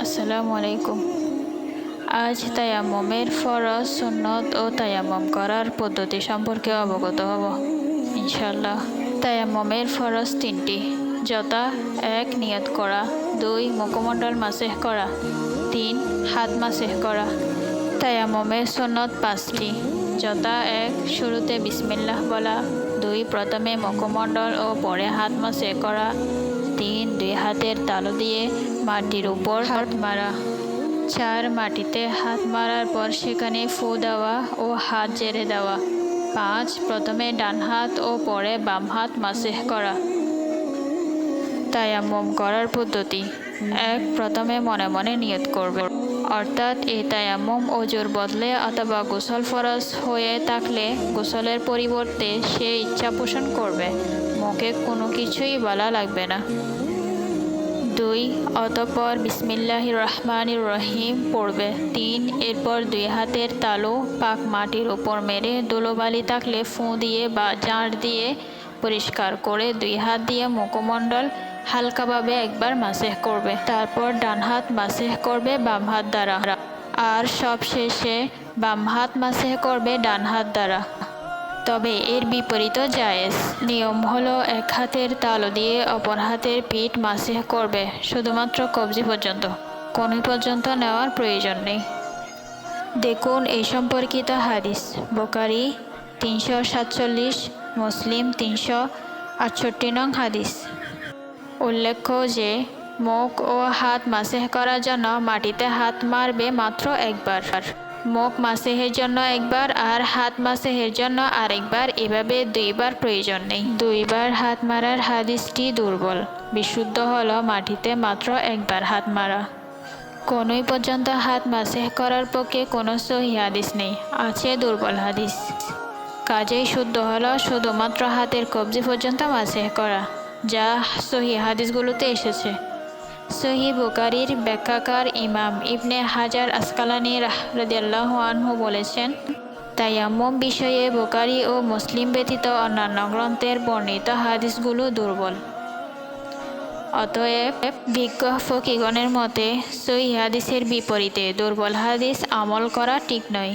আসসালামু আলাইকুম। আজ তায়াম্মুমের ফরজ, সুন্নত ও তায়াম্মুম করার পদ্ধতি সম্পর্কে অবগত হব ইনশাআল্লাহ। তায়াম্মুমের ফরজ তিনটি, যথা: ১. নিয়ত করা, ২. মুখমণ্ডল মাসেহ করা, ৩. হাত মাসেহ করা। তায়াম্মুমের সুন্নত পাঁচটি, যথা: ১. শুরুতে বিসমিল্লাহ বলা, ২. প্রথমে মুখমণ্ডল ও পরে হাত মাসেহ করা, ৩. দুই হাতের তালু দিয়ে মাটির উপর হাত মারা, ৪. মাটিতে হাত মারার পর সেখানে ফু দেওয়া ও হাত ঝেড়ে দেওয়া, ৫. প্রথমে ডান হাত ও পরে বাম হাত মাসেহ করা। তায়াম্মুম করার পদ্ধতি: ১. প্রথমে মনে মনে নিয়ত করবে, অর্থাৎ এই তায়াম্মুম অজুর বদলে অথবা গোসল ফরজ হয়ে থাকলে গোসলের পরিবর্তে সে ইচ্ছা পোষণ করবে, মুখে কোনো কিছুই বলা লাগবে না। ২. অতঃপর বিসমিল্লাহির রহমানির রহিম পড়বে। ৩. এরপর দুই হাতের তালু পাক মাটির উপর মেরে ধুলোবালি থাকলে ফুঁ দিয়ে বা ঝাড় দিয়ে পরিষ্কার করে দুই হাত দিয়ে মুখমণ্ডল হালকাভাবে একবার মাসেহ করবে। তারপর ডান হাত মাসেহ করবে বাম হাত দ্বারা, আর সবশেষে বাম হাত মাসেহ করবে ডান হাত দ্বারা। তবে এর বিপরীতও জায়েজ। নিয়ম হলো এক হাতের তালু দিয়ে অপর হাতের পিঠ মাসেহ করবে, শুধুমাত্র কবজি পর্যন্ত, কনুই পর্যন্ত নেওয়ার প্রয়োজন নেই। দেখুন এই সম্পর্কিত হাদিস: বুখারী ৩৪৭, মুসলিম ৩৬৮ নং হাদিস। উল্লেখ্য যে মুখ ও হাত মাসেহ করার জন্য মাটিতে হাত মারবে মাত্র একবার, মুখ মাসেহের জন্য একবার আর হাত মাসেহের জন্য আরেকবার, এভাবে দুইবার প্রয়োজন নেই। দুইবার হাত মারার হাদিসটি দুর্বল। বিশুদ্ধ হলো মাটিতে মাত্র একবার হাত মারা। কনুই পর্যন্ত হাত মাসেহ করার পক্ষে কোনো সহিহ হাদিস নেই, আছে দুর্বল হাদিস। কাজেই শুদ্ধ হলো শুধুমাত্র হাতের কবজি পর্যন্ত মাসেহ করা, যা সহিহ হাদিসগুলোতে এসেছে। সহিহ বুখারীর ব্যাখ্যাকার ইমাম ইবনে হাজার আসকালানী রাদিয়াল্লাহু আনহু বলেছেন, তায়াম্মুম বিষয়ে বুখারী ও মুসলিম ব্যতীত অন্যান্য গ্রন্থের বর্ণিত হাদিসগুলো দুর্বল। অতএব বিজ্ঞ ফকিগণের মতে সহিহ হাদিসের বিপরীতে দুর্বল হাদিস আমল করা ঠিক নয়।